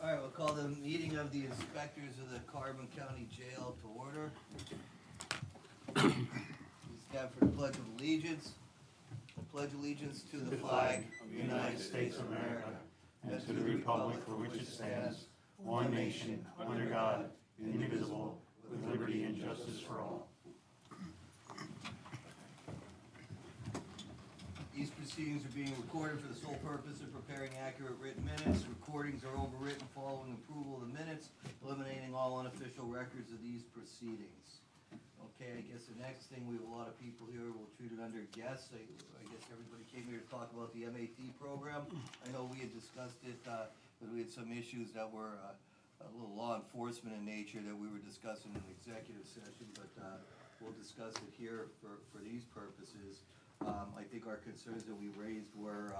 All right, we'll call the meeting of the inspectors of the Carbon County Jail to order. Please stand for the Pledge of Allegiance. I pledge allegiance to the flag of the United States of America and to the republic for which it stands, one nation, under God, indivisible, with liberty and justice for all. These proceedings are being recorded for the sole purpose of preparing accurate written minutes. Recordings are overwritten following approval of the minutes, eliminating all unofficial records of these proceedings. Okay, I guess the next thing, we have a lot of people here, we'll treat it under guests. I guess everybody came here to talk about the MAT program. I know we had discussed it, but we had some issues that were a little law enforcement in nature that we were discussing in the executive session, but we'll discuss it here for these purposes. I think our concerns that we raised were,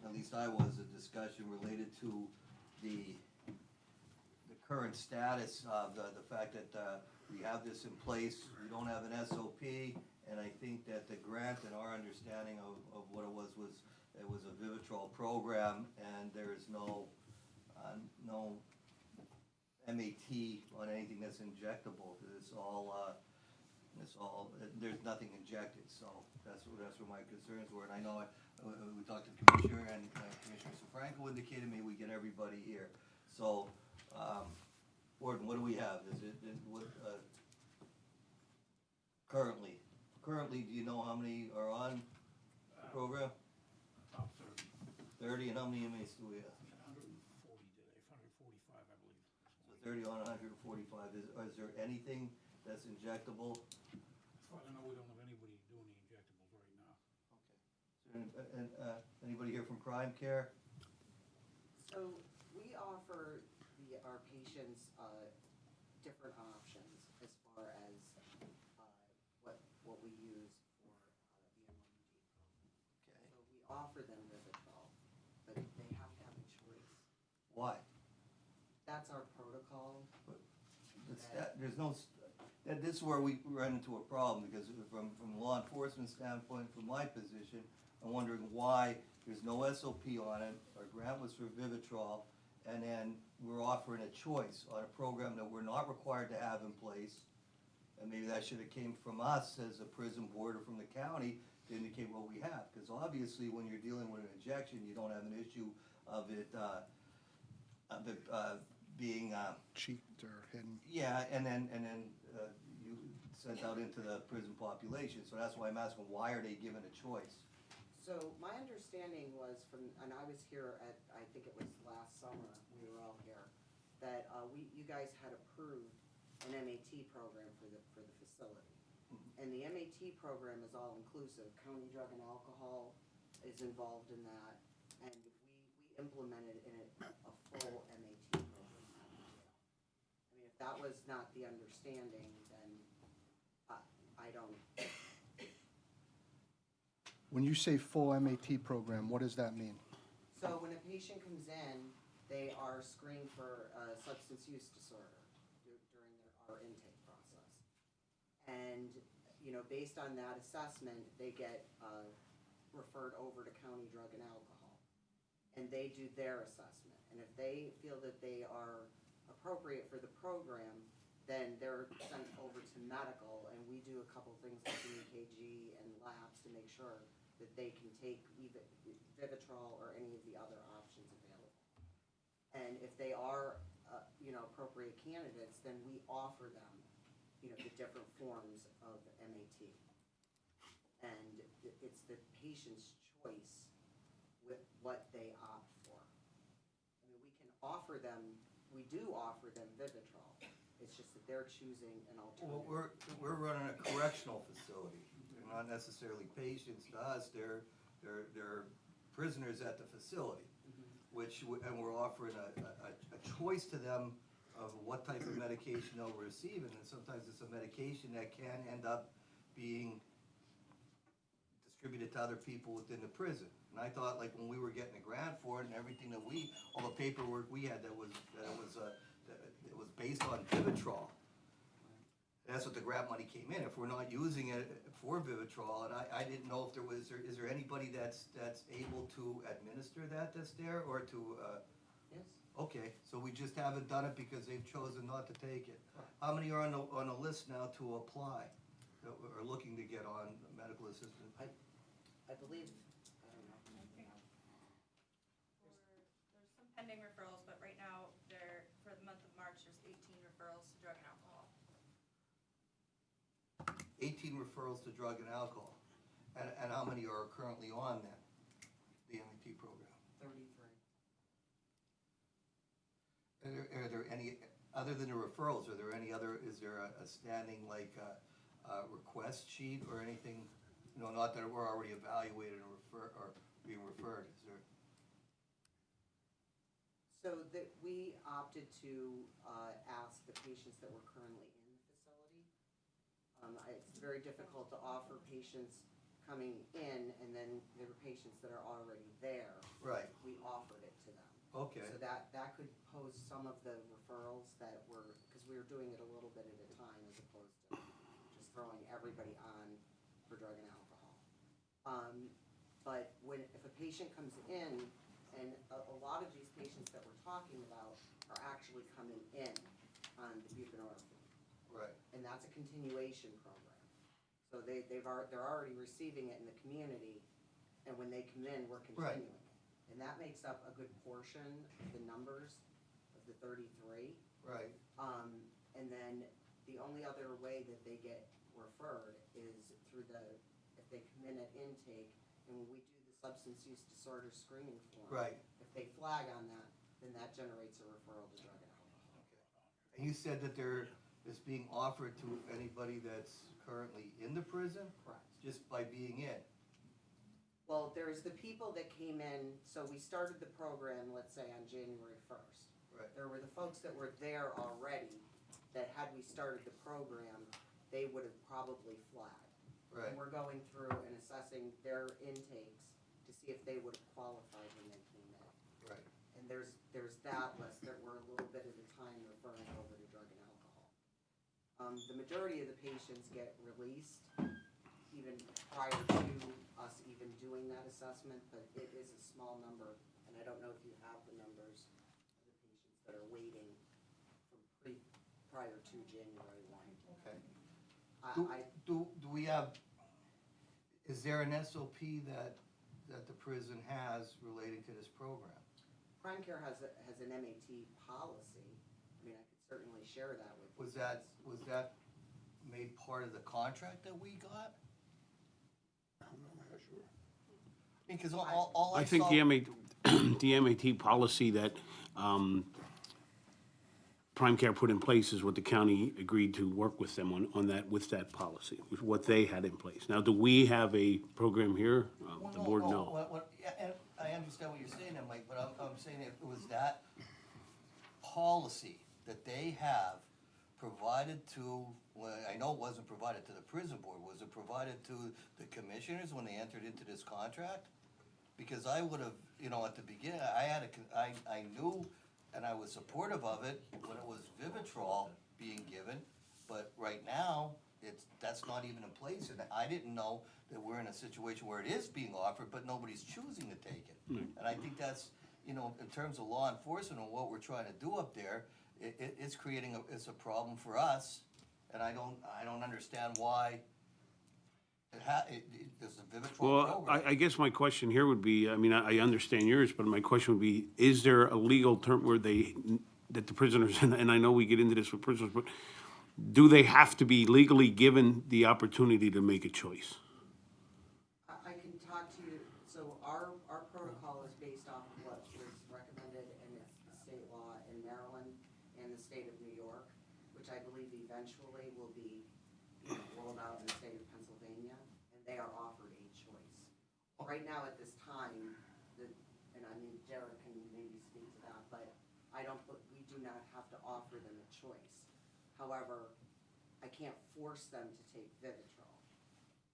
at least I was, a discussion related to the current status of the fact that we have this in place, we don't have an SOP, and I think that the grant and our understanding of what it was it was a Vivitrol program, and there is no MAT on anything that's injectable. It's all there's nothing injected, so that's where my concerns were. And I know we talked to the Commissioner, and Commissioner Sofranco indicated maybe we get everybody here. So, Gordon, what do we have? Currently, do you know how many are on the program? About 30. 30, and how many inmates do we have? 140 today, 145, I believe. So 30 on 145. Is there anything that's injectable? As far as I know, we don't have anybody doing the injectables right now. Okay. And anybody here from Crime Care? So we offer our patients different options as far as what we use for the MRD program. Okay. So we offer them Vivitrol, but they have to have a choice. Why? That's our protocol. There's no, this is where we run into a problem, because from a law enforcement standpoint, from my position, I'm wondering why there's no SOP on it. Our grant was for Vivitrol, and then we're offering a choice on a program that we're not required to have in place. And maybe that should have came from us as a prison board or from the county to indicate what we have. Because obviously, when you're dealing with an injection, you don't have an issue of it being cheeked or hidden. yeah, and then you sent out into the prison population. So that's why I'm asking, why are they given a choice? So my understanding was and I was here at, I think it was last summer, we were all here, that you guys had approved an MAT program for the facility. Mm-hmm. And the MAT program is all inclusive. County Drug and Alcohol is involved in that, and we implemented a full MAT program at the jail. I mean, if that was not the understanding, then I don't. When you say full MAT program, what does that mean? So when a patient comes in, they are screened for substance use disorder during our intake process. And, based on that assessment, they get referred over to County Drug and Alcohol. And they do their assessment. And if they feel that they are appropriate for the program, then they're sent over to medical, and we do a couple things like the EKG and labs to make sure that they can take either Vivitrol or any of the other options available. And if they are, appropriate candidates, then we offer them, the different forms of MAT. And it's the patient's choice with what they opt for. I mean, we can offer them, we do offer them Vivitrol. It's just that they're choosing an alternative. Well, we're running a correctional facility. They're not necessarily patients to us. They're prisoners at the facility, and we're offering a choice to them of what type of medication they'll receive, and sometimes it's a medication that can end up being distributed to other people within the prison. And I thought, like, when we were getting a grant for it and everything all the paperwork we had that was based on Vivitrol. That's what the grant money came in. If we're not using it for Vivitrol, and I didn't know if is there anybody that's able to administer that's there, or to Yes. Okay, so we just haven't done it because they've chosen not to take it. How many are on the list now to apply, that are looking to get on medical assistant? I believe, I don't know. There's some pending referrals, but right now, for the month of March, there's 18 referrals to drug and alcohol. 18 referrals to drug and alcohol. And how many are currently on then, the MET program? 33. Are there any, other than the referrals, is there a standing, like, request sheet or anything? You know, not that we're already evaluated or being referred, is there? So that we opted to ask the patients that were currently in the facility. It's very difficult to offer patients coming in, and then there were patients that are already there. Right, We offered it to them. okay, So that could pose some of the referrals that were, because we were doing it a little bit at a time as opposed to just throwing everybody on for drug and alcohol. But if a patient comes in, and a lot of these patients that we're talking about are actually coming in on the buprenorphine, right, and that's a continuation program. So they're already receiving it in the community, and when they come in, we're Right. continuing it. And that makes up a good portion of the numbers of the 33. right, And then the only other way that they get referred is through if they come in at intake, and when we do the substance use disorder screening form. right. If they flag on that, then that generates a referral to drug and alcohol. And you said that there is being offered to anybody that's currently in the prison, Correct. just by being in? Well, there's the people that came in, so we started the program, let's say, on January 1st. Right, There were the folks that were there already, that had we started the program, they would have probably flagged. right, And we're going through and assessing their intakes to see if they would have qualified when they came in. right, And there's that list that we're a little bit at a time referring over to drug and alcohol. The majority of the patients get released even prior to us even doing that assessment, but it is a small number, and I don't know if you have the numbers of the patients that are waiting from prior to January 1. okay. I, Do we have, is there an SOP that the prison has relating to this program? Prime Care has an MAT policy. I mean, I could certainly share that with you. Was that made part of the contract that we got? Because all I I saw. think the MAT policy that Prime Care put in place is what the county agreed to work with them on that, with that policy, with what they had in place. Now, do we have a program here? The board, no. Yeah, and I understand what you're saying there, Mike, but I'm saying it was that policy that they have provided to, well, I know it wasn't provided to the prison board, was it provided to the commissioners when they entered into this contract? Because I would have, you know, at the beginning, I knew and I was supportive of it when it was Vivitrol being given, but right now, that's not even in place, and I didn't know that we're in a situation where it is being offered, but nobody's choosing to take it. And I think that's, you know, in terms of law enforcement and what we're trying to do up there, it's creating it's a problem for us, and I don't understand why there's a Vivitrol Well, program. I guess my question here would be, I mean, I understand yours, but my question would be, is there a legal term where that the prisoners, and I know we get into this with prisoners, but do they have to be legally given the opportunity to make a choice? I can talk to you, so our protocol is based off of what was recommended in the state law in Maryland and the state of New York, which I believe eventually will be rolled out in the state of Pennsylvania, and they are offered a choice. Right now, at this time, and I mean, Derek can maybe speak to that, but we do not have to offer them a choice. However, I can't force them to take Vivitrol.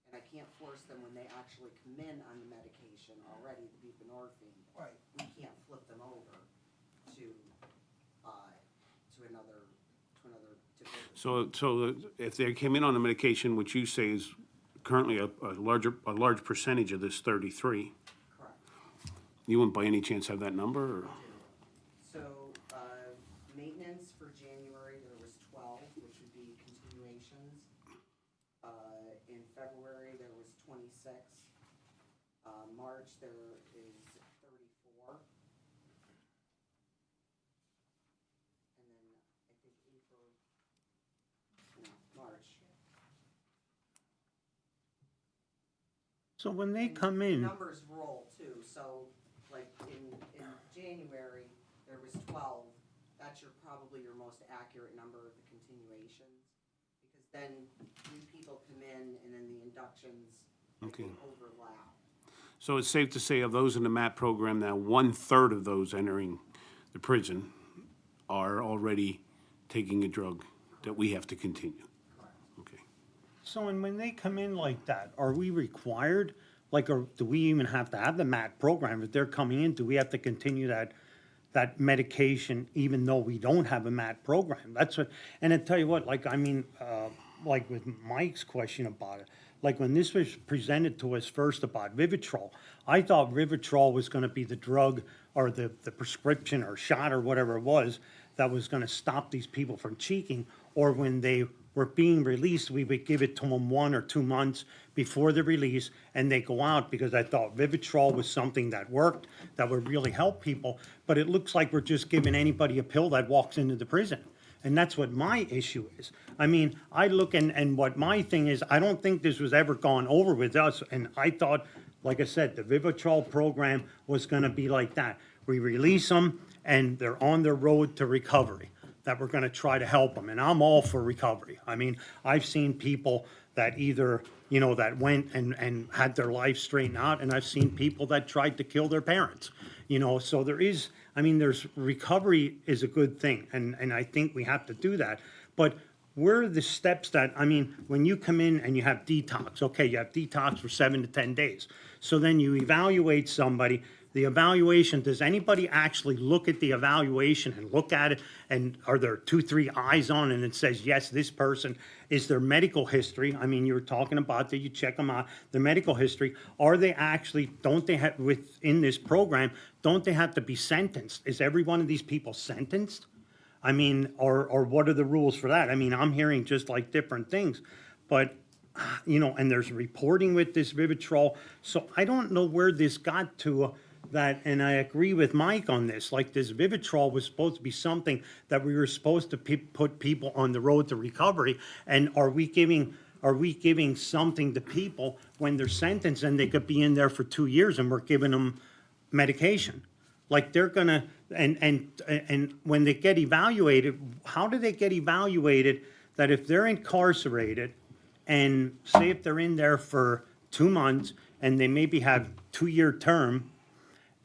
And I can't force them when they actually come in on the medication already, the buprenorphine. Right. We can't flip them over to Vivitrol. So if they came in on the medication, which you say is currently a large percentage of this 33, Correct. you wouldn't by any chance have that number, or? March, there is 34. And then I think April, no, March. So when they And come the in, numbers roll too, so like in January, there was 12. That's probably your most accurate number of the continuations. Because then new people come in and then the inductions, like, Okay. they overlap. So it's safe to say of those in the MAP program now, 1/3 of those entering the prison are already taking a drug that we have to continue. Okay. so and when they come in like that, are we required, like, or do we even have to have the MAT program? If they're coming in, do we have to continue that medication even though we don't have a MAT program? That's what, and I tell you what, like, I mean, like with Mike's question about it, like when this was presented to us first about Vivitrol, I thought Vivitrol was gonna be the drug or the prescription or shot or whatever it was that was gonna stop these people from cheating, or when they were being released, we would give it to them 1 or 2 months before the release, and they go out, because I thought Vivitrol was something that worked, that would really help people, but it looks like we're just giving anybody a pill that walks into the prison. And that's what my issue is. I mean, I look and what my thing is, I don't think this was ever gone over with us, and I thought, like I said, the Vivitrol program was gonna be like that. We release them, and they're on their road to recovery, that we're gonna try to help them, and I'm all for recovery. I mean, I've seen people that either, you know, that went and had their life straightened out, and I've seen people that tried to kill their parents, you know, so there is, I mean, there's, recovery is a good thing, and I think we have to do that, but where are the steps that, I mean, when you come in and you have detox, okay, you have detox for 7 to 10 days, so then you evaluate somebody. The evaluation, does anybody actually look at the evaluation and look at it, and are there 2, 3 eyes on it and it says, yes, this person, is their medical history, I mean, you were talking about that you check them out, their medical history, are they actually, don't they have, within this program, don't they have to be sentenced? Is every one of these people sentenced? I mean, or what are the rules for that? I mean, I'm hearing just like different things, but, you know, and there's reporting with this Vivitrol, so I don't know where this got to, that, and I agree with Mike on this, like this Vivitrol was supposed to be something that we were supposed to put people on the road to recovery, and are we giving something to people when they're sentenced and they could be in there for 2 years and we're giving them medication? Like they're gonna, and when they get evaluated, how do they get evaluated that if they're incarcerated and say if they're in there for 2 months and they maybe have 2-year term,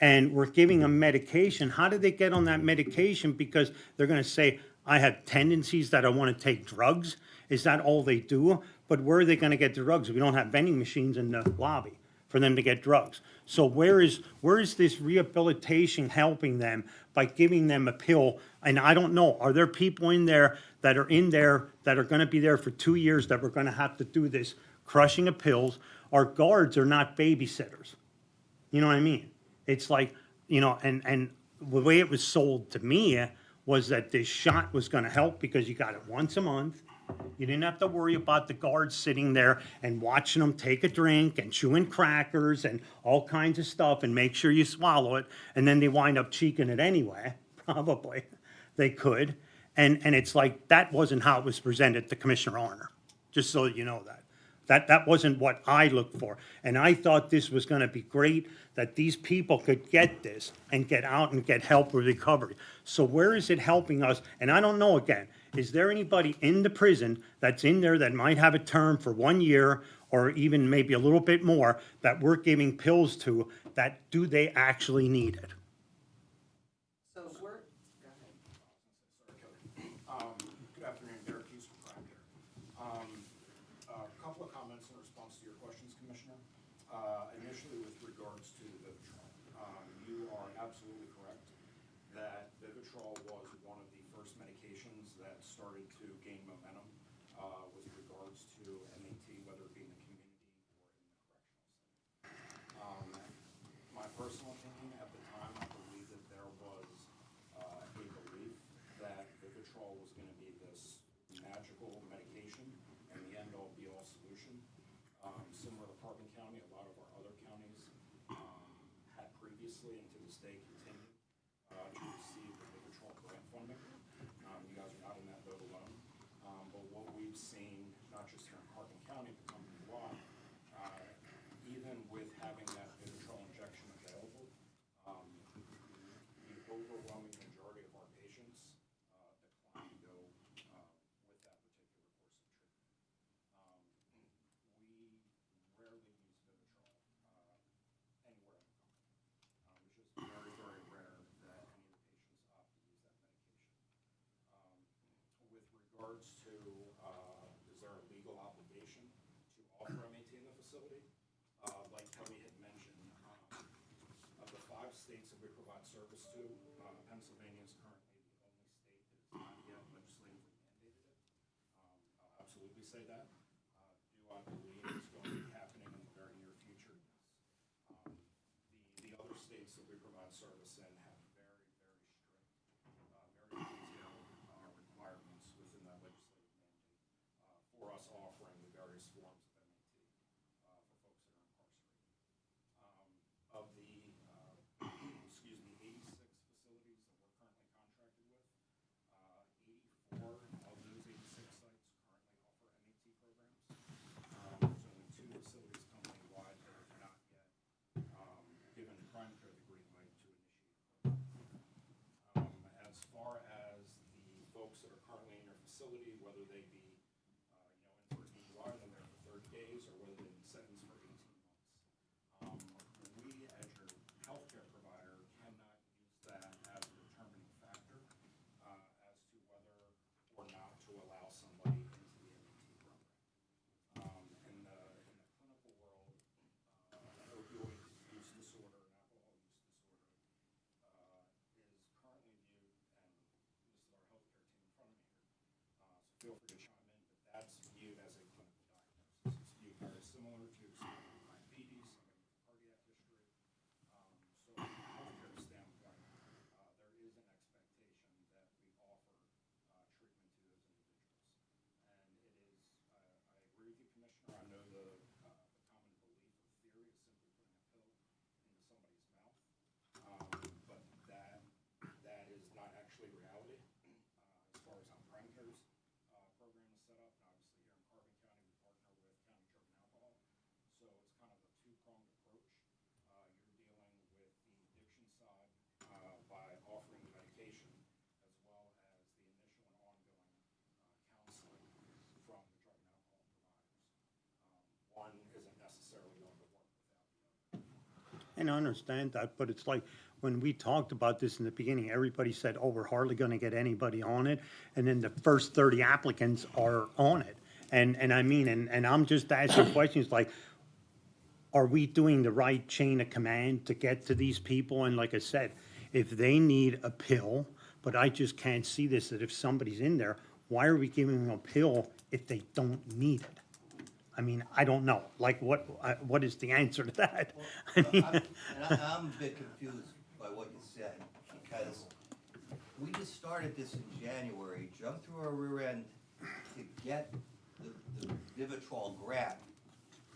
and we're giving them medication, how do they get on that medication? Because they're gonna say, I have tendencies that I wanna take drugs. Is that all they do? But where are they gonna get the drugs? We don't have vending machines in the lobby for them to get drugs. So where is this rehabilitation helping them by giving them a pill? And I don't know, are there people in there that are gonna be there for 2 years that we're gonna have to do this crushing of pills? Our guards are not babysitters. You know what I mean? It's like, you know, and the way it was sold to me was that this shot was gonna help because you got it once a month. You didn't have to worry about the guards sitting there and watching them take a drink and chewing crackers and all kinds of stuff and make sure you swallow it. And then they wind up cheeking it anyway, probably. They could. And it's like, that wasn't how it was presented to Commissioner Arner, just so you know that. That wasn't what I looked for. And I thought this was gonna be great, that these people could get this and get out and get help with recovery. So where is it helping us? And I don't know, again, is there anybody in the prison that's in there that might have a term for 1 year or even maybe a little bit more that we're giving pills to, that do they actually need it? So we're, go ahead. Good afternoon, Derek Hughes from Prime here. A couple of comments in response to your questions, Commissioner. Initially, with regards to Vivitrol, you are absolutely correct that Vivitrol was one of the first medications that started to gain momentum with regards to MAT, whether it be in the community or in the correctional setting. My personal opinion at the time, I believe that there was a belief that Vivitrol was going to be this magical medication and the end-all be-all solution. Similar to Parkland County, a lot of our other counties previously and to this day continue to receive the Vivitrol grant funding. You guys are not in that boat alone. But what we've seen, not just here in Hardin County, but company-wide, even with having that Vivitrol injection available, the overwhelming majority of our patients decline to go with that particular course of treatment. We rarely use Vivitrol anywhere in the company. It's just very, very rare that any of the patients opt to use that medication. With regards to, is there a legal obligation to offer MAT in the facility? Like Kelly had mentioned, of the 5 states that we provide service to, Pennsylvania is currently the only state that has not yet legislatively mandated it. I'll absolutely say that. Do I believe it's going to be happening in the very near future? Yes. The other states that we provide service in have very, very strict, very detailed requirements within that legislative mandate for us offering the various forms of MAT for folks that are incarcerated. Of the, excuse me, 86 facilities that we're currently contracted with, 84 of those 86 sites currently offer MAT programs. There's only 2 facilities company-wide that have not yet given Prime Care the green light to initiate a program. As far as the folks that are currently in your facility, whether they be, in for DUI, and they're there for 30 days, or whether they've been sentenced for 18 months. We, as your healthcare provider, cannot use that as a determining factor as to whether or not to allow somebody into the MAT program. In the clinical world, opioid use disorder and alcohol use disorder is currently viewed, and this is our healthcare team in front of me here, so feel free to chime in, but that's viewed as a clinical diagnosis. It's viewed very similar to somebody with diabetes, somebody with cardiac history. So from a healthcare standpoint, there is an expectation that we offer treatment to those individuals. And it is, I agree with you, Commissioner, I know the common belief or theory is simply putting a pill into somebody's mouth, but that is not actually reality as far as how Prime Care's program is set up. And obviously here in Carbon County, we partner with County Drug and Alcohol, so it's kind of a 2-pronged approach. You're dealing with the addiction side by offering the medication, as well as the initial and ongoing counseling from the drug and alcohol providers. One isn't necessarily going to work without the other. And I understand that, but it's like, when we talked about this in the beginning, everybody said, oh, we're hardly gonna get anybody on it, and then the first 30 applicants are on it. And I mean, and I'm just asking questions like, are we doing the right chain of command to get to these people? And like I said, if they need a pill, but I just can't see this, that if somebody's in there, why are we giving them a pill if they don't need it? I mean, I don't know, like, what is the answer to that? I mean, I'm a bit confused by what you said, because we just started this in January, jumped through our rear end to get the Vivitrol grant,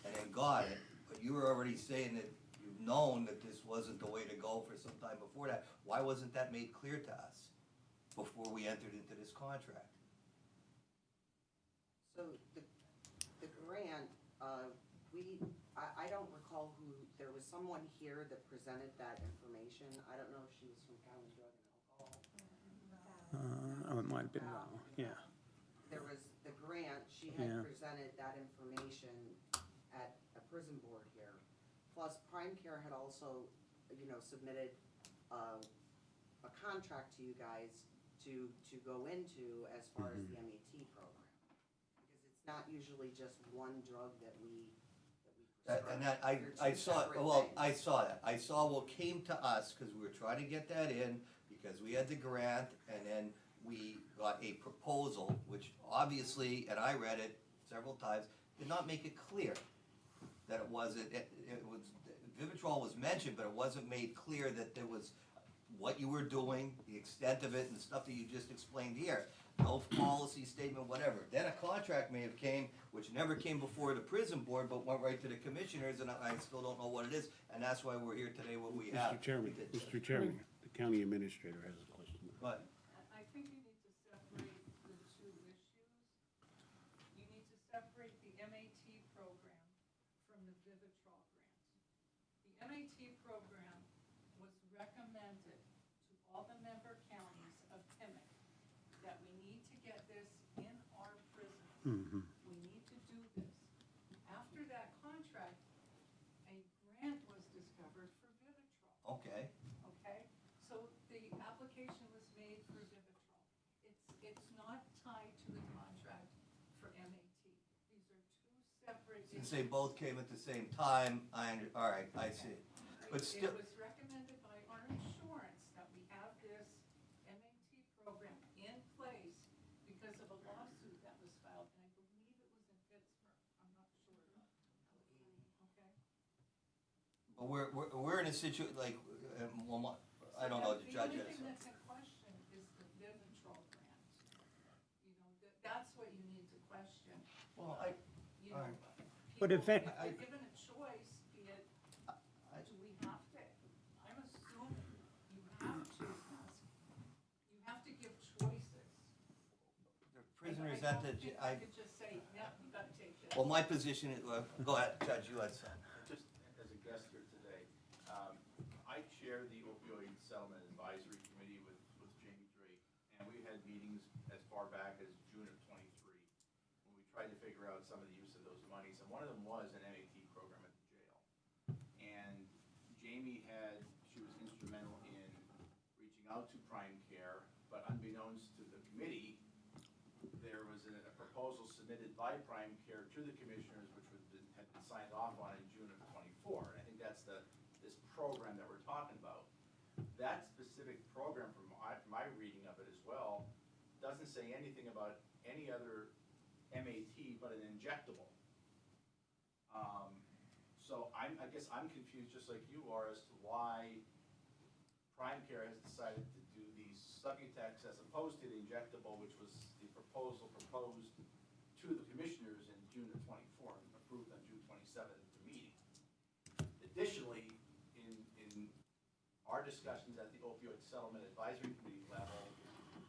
and then got it, but you were already saying that you've known that this wasn't the way to go for some time before that. Why wasn't that made clear to us before we entered into this contract? So the grant, I don't recall who, there was someone here that presented that information. I don't know if she was from County Drug and Alcohol. it might have been wrong, yeah. There was the grant, she Yeah. had presented that information at a prison board here. Plus Prime Care had also, submitted a contract to you guys to go into as far as the MAT program. Because it's not usually just one drug that we prescribe. And that, They're I two saw, separate well, things. I saw that. I saw what came to us, because we were trying to get that in, because we had the grant, and then we got a proposal, which obviously, and I read it several times, did not make it clear that it wasn't, it was, Vivitrol was mentioned, but it wasn't made clear that there was what you were doing, the extent of it, and the stuff that you just explained here. No policy statement, whatever. Then a contract may have came, which never came before the prison board, but went right to the commissioners, and I still don't know what it is, and that's why we're here today, what we have. Mr. Chairman, Mr. Chairman, the county administrator has a question. But, I think you need to separate the two issues. You need to separate the MAT program from the Vivitrol grant. The MAT program was recommended to all the member counties of PIMIC that we need to get this in our prisons. We need to do this. After that contract, a grant was discovered for Vivitrol. okay, Okay, so the application was made for Vivitrol. It's not tied to the contract for MAT. These are two separate. since they both came at the same time, all right, I see. But still, It was recommended by our insurance that we have this MAT program in place because of a lawsuit that was filed, and I believe it was in Pittsburgh. I'm not sure. Okay? but we're in a like, well, I don't know, the judge The has. only thing that's in question is the Vivitrol grant. You know, that's what you need to question. Well, You all know, right. But if people, it- if they're given a choice, be it, do we have to, I'm assuming you have to ask, you have to give choices. The prisoners I at the, don't think I could just say, yeah, you gotta take this. well, my position is, go ahead, Judge, you had some. Just as a guest here today, I chair the opioid settlement advisory committee with Jamie Drake, and we had meetings as far back as June of '23, when we tried to figure out some of the use of those monies, and one of them was an MAT program at the jail. And Jamie she was instrumental in reaching out to Prime Care, but unbeknownst to the committee, there was a proposal submitted by Prime Care to the commissioners, which had been signed off on in June of '24. And I think that's this program that we're talking about. That specific program, from my reading of it as well, doesn't say anything about any other MAT but an injectable. So I guess I'm confused, just like you are, as to why Prime Care has decided to do the Subutex as opposed to the injectable, which was the proposed to the commissioners in June of '24 and approved on June 27th at the meeting. Additionally, in our discussions at the opioid settlement advisory committee level,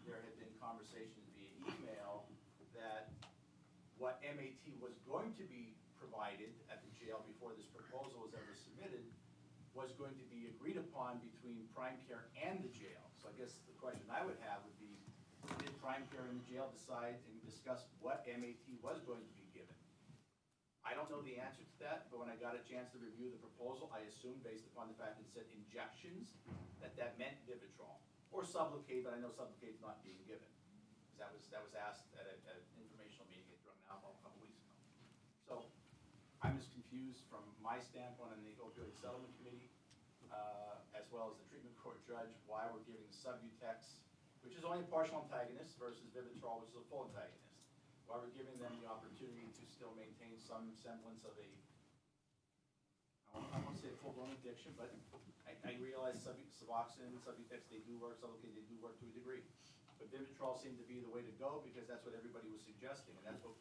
there had been conversations via email that what MAT was going to be provided at the jail before this proposal was ever submitted was going to be agreed upon between Prime Care and the jail. So I guess the question I would have would be, did Prime Care and the jail decide and discuss what MAT was going to be given? I don't know the answer to that, but when I got a chance to review the proposal, I assumed, based upon the fact it said injections, that meant Vivitrol. Or Sublocade, but I know Sublocade's not being given. Because that was asked at an informational meeting at Drug Now a couple weeks ago. So I'm as confused from my standpoint on the opioid settlement committee, as well as the treatment court judge, why we're giving Subutex, which is only a partial antagonist, versus Vivitrol, which is a full antagonist. Why we're giving them the opportunity to still maintain some semblance of a, I won't say a full-blown addiction, but I realize Suboxone, Subutex, they do work, Sublocade, they do work to a degree. But Vivitrol seemed to be the way to go because that's what everybody was suggesting, and that's what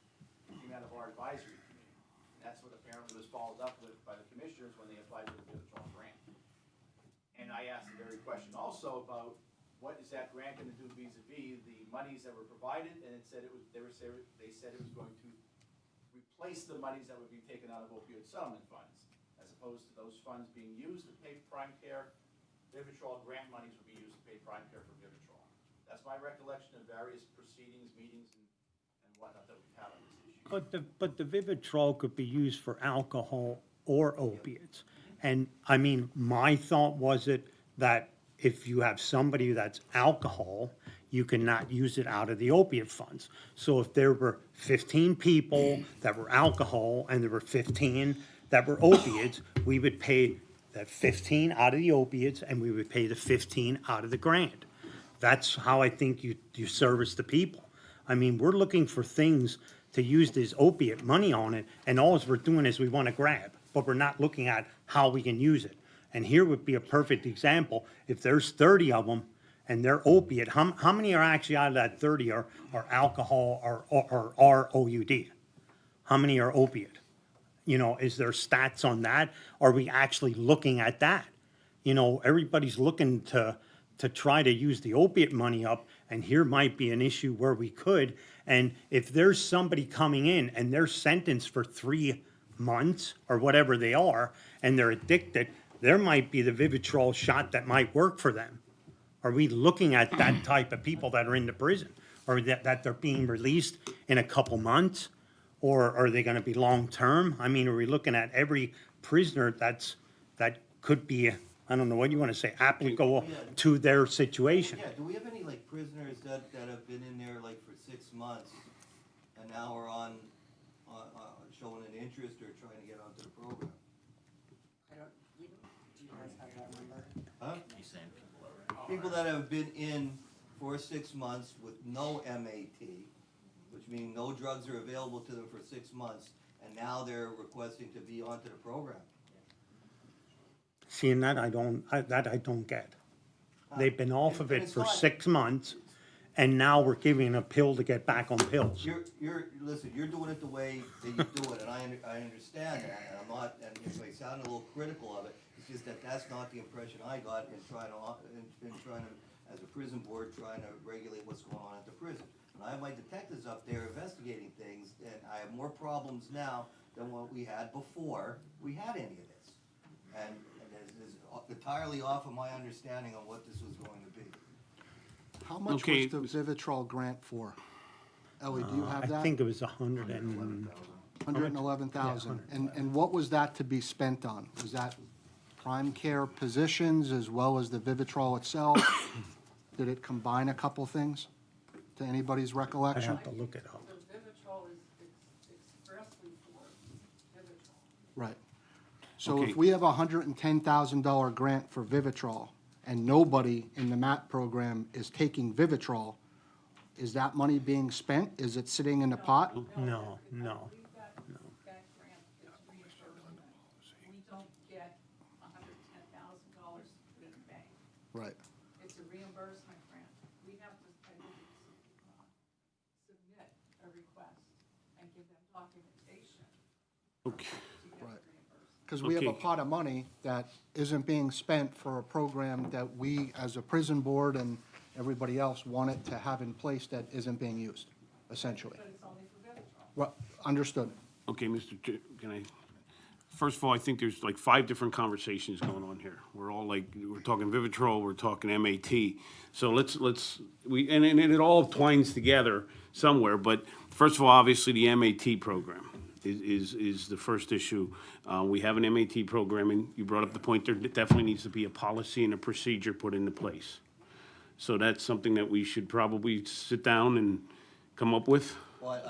came out of our advisory committee. And that's what apparently was followed up with by the commissioners when they applied for the Vivitrol grant. And I asked the very question also about what is that grant going to do vis-a-vis the monies that were provided, and it said they said it was going to replace the monies that would be taken out of opioid settlement funds, as opposed to those funds being used to pay Prime Care. Vivitrol grant monies would be used to pay Prime Care for Vivitrol. That's my recollection of various proceedings, meetings, and whatnot that we've had on this issue. But the Vivitrol could be used for alcohol or opiates. And I mean, my thought was that if you have somebody that's alcohol, you cannot use it out of the opiate funds. So if there were 15 people that were alcohol and there were 15 that were opiates, we would pay that 15 out of the opiates and we would pay the 15 out of the grant. That's how I think you service the people. I mean, we're looking for things to use this opiate money on it, and all we're doing is we want to grab, but we're not looking at how we can use it. And here would be a perfect example. If there's 30 of them and they're opiate, how many are actually out of that 30 are alcohol or are OUD? How many are opiate? You know, is there stats on that? Are we actually looking at that? You know, everybody's looking to try to use the opiate money up, and here might be an issue where we could. And if there's somebody coming in and they're sentenced for 3 months or whatever they are, and they're addicted, there might be the Vivitrol shot that might work for them. Are we looking at that type of people that are in the prison? Or that they're being released in a couple months? Or are they gonna be long-term? I mean, are we looking at every prisoner that could be, I don't know, what you wanna say, applicable to their situation? Yeah, do we have any like prisoners that have been in there like for 6 months and now are on, showing an interest or trying to get onto the program? I don't, do you guys have that number? Huh? People that have been in for 6 months with no MAT, which means no drugs are available to them for 6 months, and now they're requesting to be onto the program. Seeing that, I don't get. They've been off of And it it's for not- 6 months, and now we're giving a pill to get back on pills. Listen, you're doing it the way that you do it, and I understand that, and I'm not, and if I sound a little critical of it, it's just that that's not the impression I got in trying to, as a prison board, trying to regulate what's going on at the prison. And I have my detectives up there investigating things, and I have more problems now than what we had before we had any of this. And it's entirely off of my understanding of what this was going to be. How much Okay. was the Vivitrol grant for? Ellie, do you have I that? think it was 111. 111,000. And what was that to be spent on? Was that prime care positions as well as the Vivitrol itself? Did it combine a couple things, to anybody's I recollection? have to look it up. The Vivitrol is expressly for Vivitrol. Right. So Okay. if we have a $110,000 grant for Vivitrol, and nobody in the MAT program is taking Vivitrol, is that money being spent? Is it sitting in the pot? No, no. I believe that grant is reimbursement. We don't get $110,000 in the bank. Right. It's a reimbursement grant. We have to, I believe, submit a request and give them documentation Okay. to get Right. reimbursed. Because we have a Okay. pot of money that isn't being spent for a program that we, as a prison board and everybody else, wanted to have in place that isn't being used, essentially. But it's only for Vivitrol. Well, understood. Okay, Mr. Can I, first of all, I think there's like 5 different conversations going on here. We're all like, we're talking Vivitrol, we're talking MAT. So let's, and it all twines together somewhere, but first of all, obviously, the MAT program is the first issue. We have an MAT program, and you brought up the point, there definitely needs to be a policy and a procedure put into place. So that's something that we should probably sit down and come up with. Well,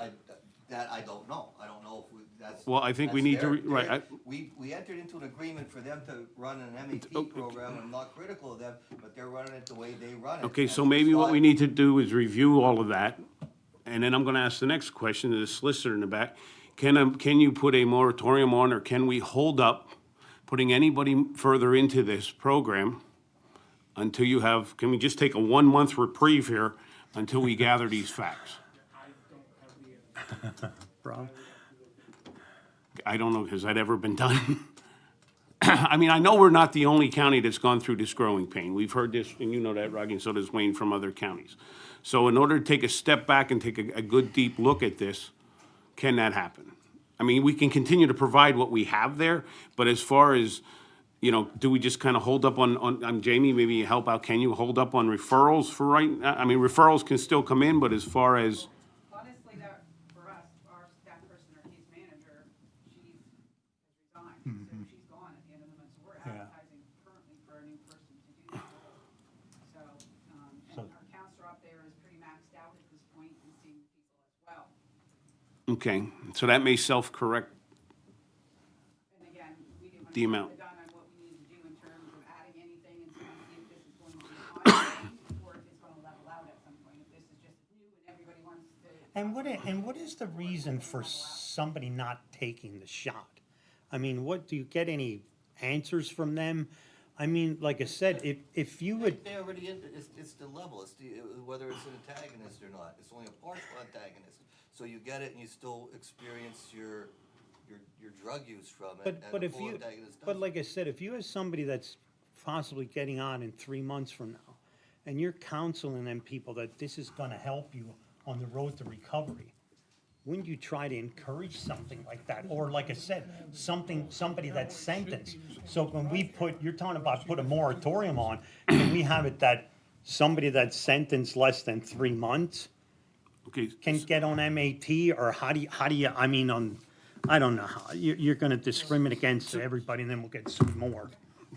that I don't know. I don't know if that's. Well, I think we that's need to their- re- right, their- We entered into an agreement for them to run an MAT program. I'm not critical of them, but they're running it the way they run it. Okay, so And maybe it's what we not- need to do is review all of that, and then I'm gonna ask the next question to the solicitor in the back. Can you put a moratorium on, or can we hold up putting anybody further into this program until you have, can we just take a 1-month reprieve here until we gather these facts? Rob? I don't know, has that ever been done? I mean, I know we're not the only county that's gone through this growing pain. We've heard this, and you know that, Rocky, and so does Wayne, from other counties. So in order to take a step back and take a good, deep look at this, can that happen? I mean, we can continue to provide what we have there, but as far as, you know, do we just kind of hold up on Jamie, maybe you help out, can you hold up on referrals for right, I mean, referrals can still come in, but as far as, Honestly, that, for us, our staff person, our case manager, she's resigned, so she's gone at the end of the month, so we're Yeah. advertising currently for a new person to do that role. So, and our counselor up there is pretty maxed out at this point and seeing people as well. okay, so that may self-correct. And again, we didn't want The to amount. get done on what we needed to do in terms of adding anything and see if this is going to be ongoing or if it's gonna level out at some point, if this is just new and everybody wants to. And what is the reason for somebody not taking the shot? I mean, what, do you get any answers from them? I mean, like I said, if you would, They already, it's the level, whether it's an antagonist or not, it's only a partial antagonist. So you get it and you still experience your drug use from it, but and a if full you, antagonist but doesn't. like I said, if you have somebody that's possibly getting on in 3 months from now, and you're counseling them people that this is gonna help you on the road to recovery, wouldn't you try to encourage something like that? Or like I said, somebody that's sentenced. So when we you're talking about put a moratorium on, can we have it that somebody that's sentenced less than 3 months Okay, can get on MAT, or how do you, I mean, I don't know, how, you're gonna discriminate against everybody and then we'll get sued more.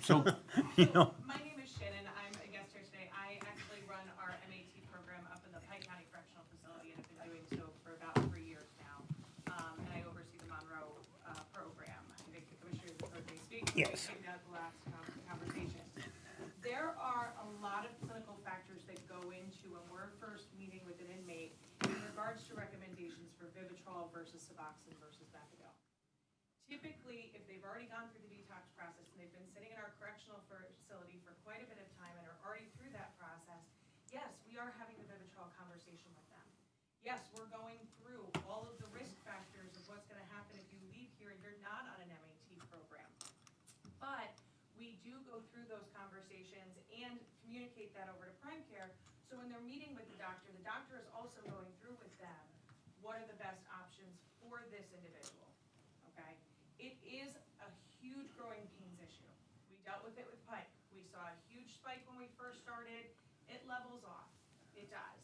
so, You know, My name is Shannon, I'm a guest here today. I actually run our MAT program up in the Pike County Correctional Facility and have been doing so for about 3 years now. And I oversee the Monroe, program. I think the commissioners have heard me speak. Yes. I think that's the last conversation. There are a lot of clinical factors that go into when we're first meeting with an inmate in regards to recommendations for Vivitrol versus Suboxone versus Methadone. Typically, if they've already gone through the detox process and they've been sitting in our correctional facility for quite a bit of time and are already through that process, yes, we are having the Vivitrol conversation with them. Yes, we're going through all of the risk factors of what's gonna happen if you leave here and you're not on an MAT program. But we do go through those conversations and communicate that over to Prime Care. So when they're meeting with the doctor is also going through with them, what are the best options for this individual, okay? It is a huge growing pains issue. We dealt with it with Pike. We saw a huge spike when we first started. It levels off. It does.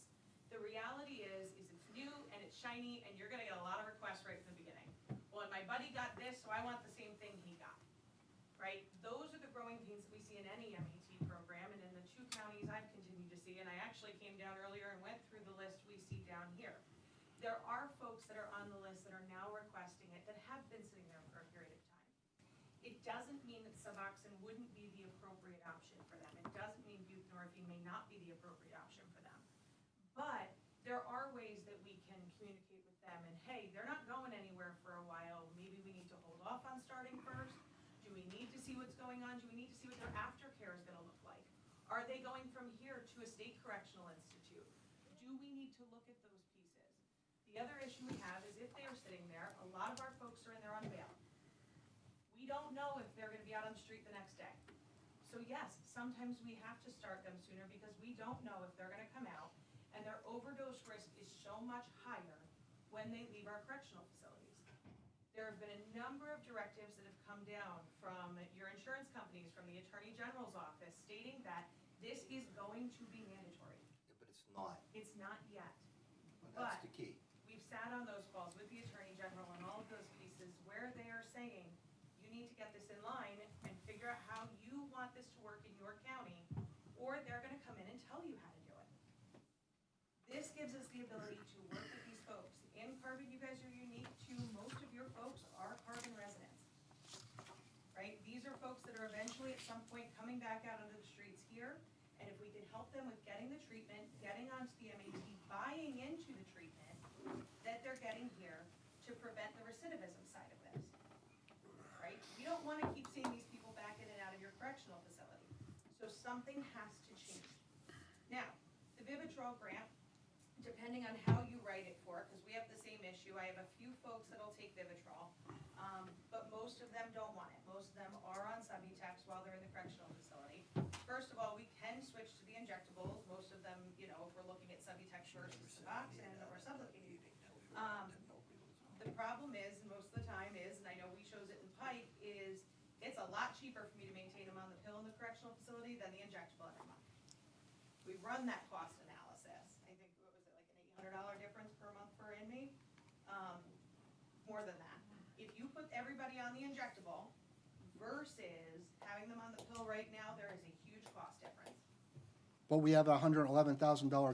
The reality is it's new and it's shiny and you're gonna get a lot of requests right from the beginning. Well, and my buddy got this, so I want the same thing he got, right? Those are the growing pains that we see in any MAT program, and in the 2 counties I've continued to see, and I actually came down earlier and went through the list we see down here. There are folks that are on the list that are now requesting it that have been sitting there for a period of time. It doesn't mean that Suboxone wouldn't be the appropriate option for them. It doesn't mean buprenorphine may not be the appropriate option for them. But there are ways that we can communicate with them, and hey, they're not going anywhere for a while. Maybe we need to hold off on starting first. Do we need to see what's going on? Do we need to see what their aftercare is gonna look like? Are they going from here to a state correctional institute? Do we need to look at those pieces? The other issue we have is if they are sitting there, a lot of our folks are in there on bail. We don't know if they're gonna be out on the street the next day. So yes, sometimes we have to start them sooner because we don't know if they're gonna come out, and their overdose risk is so much higher when they leave our correctional facilities. There have been a number of directives that have come down from your insurance companies, from the Attorney General's office, stating that this is going to be mandatory. Yeah, but it's not, It's not yet. and that's the key. We've sat on those calls with the Attorney General and all of those pieces where they are saying, you need to get this in line and figure out how you want this to work in your county, or they're gonna come in and tell you how to do it. This gives us the ability to work with these folks. In Carbon, you guys are unique to most of your folks are Carbon residents, right? These are folks that are eventually at some point coming back out onto the streets here, and if we can help them with getting the treatment, getting onto the MAT, buying into the treatment that they're getting here to prevent the recidivism side of this, right? We don't wanna keep seeing these people back in and out of your correctional facility, so something has to change. Now, the Vivitrol grant, depending on how you write it for, because we have the same issue, I have a few folks that'll take Vivitrol, but most of them don't want it. Most of them are on Subutex while they're in the correctional facility. First of all, we can switch to the injectables. Most of them, you know, if we're looking at Subutex versus Suboxone or Sublocade. The problem is, and most of the time is, and I know we chose it in Pike, is it's a lot cheaper for me to maintain them on the pill in the correctional facility than the injectable every month. We run that cost analysis. I think, what was it, like an $800 difference per month per inmate? More than that. If you put everybody on the injectable versus having them on the pill right now, there is a huge cost difference. But we have a $111,000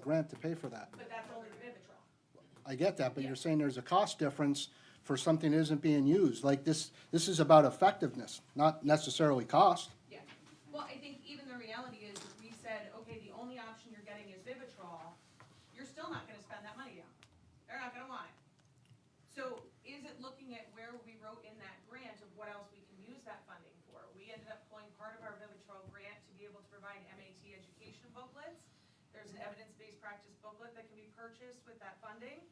grant to pay for that. But that's only the Vivitrol. I get that, but you're saying there's a cost difference for something that isn't being used. Like this is about effectiveness, not necessarily cost. Yeah. Well, I think even the reality is, if we said, okay, the only option you're getting is Vivitrol, you're still not gonna spend that money down. They're not gonna want it. So is it looking at where we wrote in that grant of what else we can use that funding for? We ended up pulling part of our Vivitrol grant booklets. There's an evidence-based practice booklet that can be purchased with that funding.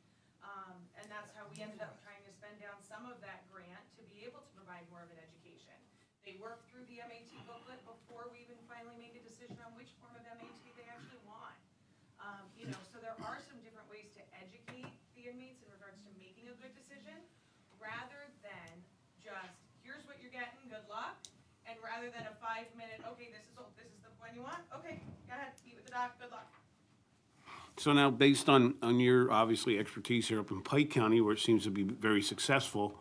And that's how we ended up trying to spend down some of that grant to be able to provide more of an education. They worked through the MAT booklet before we even finally made a decision on which form of MAT they actually want. You know, so there are some different ways to educate the inmates in regards to making a good decision, rather than just, here's what you're getting, good luck, and rather than a 5-minute, okay, this is the one you want, okay, go ahead, meet with the doc, good luck. So now, based on your, obviously, expertise here up in Pike County, where it seems to be very successful,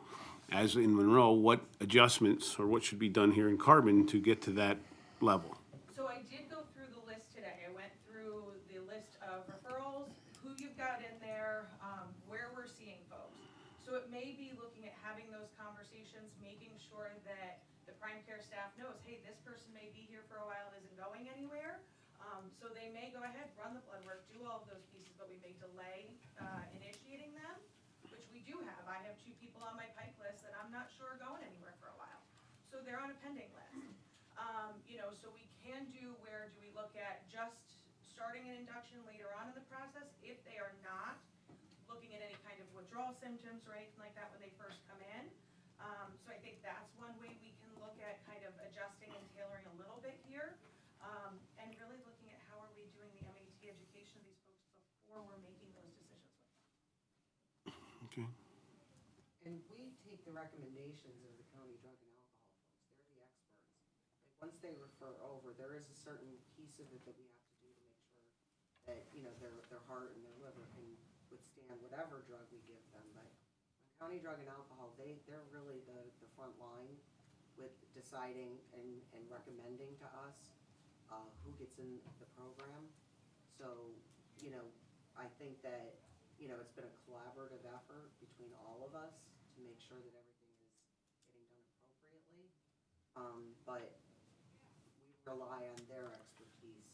as in Monroe, what adjustments or what should be done here in Carbon to get to that level? So I did go through the list today. I went through the list of referrals, who you've got in there, where we're seeing folks. So it may be looking at having those conversations, making sure that the prime care staff knows, hey, this person may be here for a while, isn't going anywhere. So they may go ahead, run the blood work, do all of those pieces, but we may delay initiating them, which we do have. I have 2 people on my Pike list that I'm not sure are going anywhere for a while. So they're on a pending list. You know, so we can do, where do we look at just starting an induction later on in the process if they are not looking at any kind of withdrawal symptoms or anything like that when they first come in. So I think that's one way we can look at kind of adjusting and tailoring a little bit here. And really looking at how are we doing the MAT education of these folks before we're making those decisions with them. Okay. And we take the recommendations of the county drug and alcohol folks, they're the experts. Like, once they refer over, there is a certain piece of it that we have to do to make sure that, you know, their heart and their liver can withstand whatever drug we give them, but on county drug and alcohol, they're really the front line with deciding and recommending to us, who gets in the program. So, you know, I think that, you know, it's been a collaborative effort between all of us to make sure that everything is getting done appropriately. But we rely on their expertise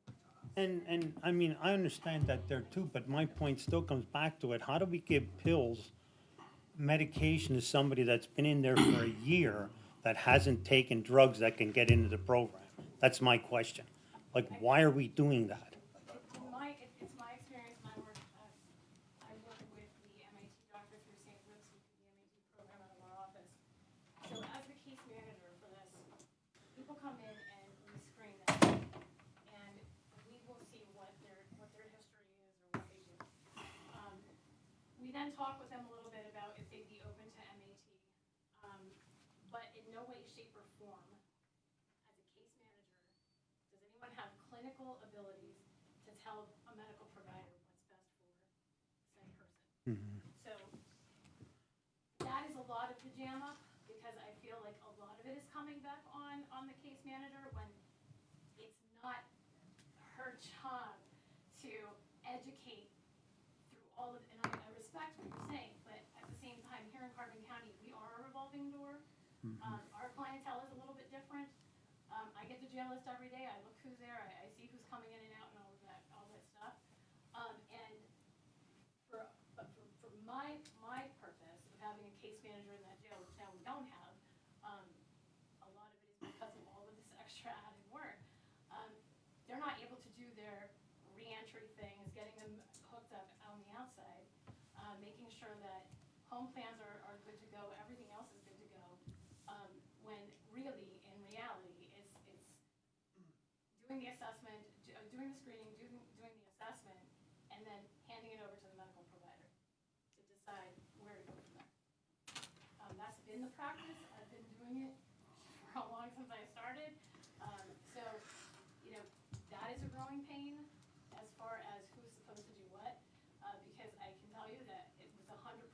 to refer over to us. And I mean, I understand that there too, but my point still comes back to it. How do we give pills, medication to somebody that's been in there for a year that hasn't taken drugs that can get into the program? That's my question. Like, why are we doing that? It's my experience, my work, I work with the MAT doctor through St. Luke's, we do the MAT program out of our office. So as the case manager for this, people come in and we screen them, and we will see what their history is or what they do. We then talk with them a little bit about if they'd be open to MAT, but in no way, shape, or form, as a case manager, does anyone have clinical abilities to tell a medical provider what's best for said person? So that is a lot of pajama, because I feel like a lot of it is coming back on the case manager when it's not her job to educate through all of, and I respect what you're saying, but at the same time, here in Carbon County, we are a revolving door. Our clientele is a little bit different. I get the jail list every day, I look who's there, I see who's coming in and out and all that stuff. And for my purpose of having a case manager in that jail, which now we don't have, a lot of it is because of all of this extra added work. They're not able to do their reentry things, getting them hooked up on the outside, making sure that home plans are good to go, everything else is good to go. When really, in reality, it's doing the assessment, doing the screening, doing the assessment, and then handing it over to the medical provider to decide where to go from there. That's been the practice. I've been doing it for how long since I started. So, you know, that is a growing pain as far as who's supposed to do what, because I can tell you that it was 100%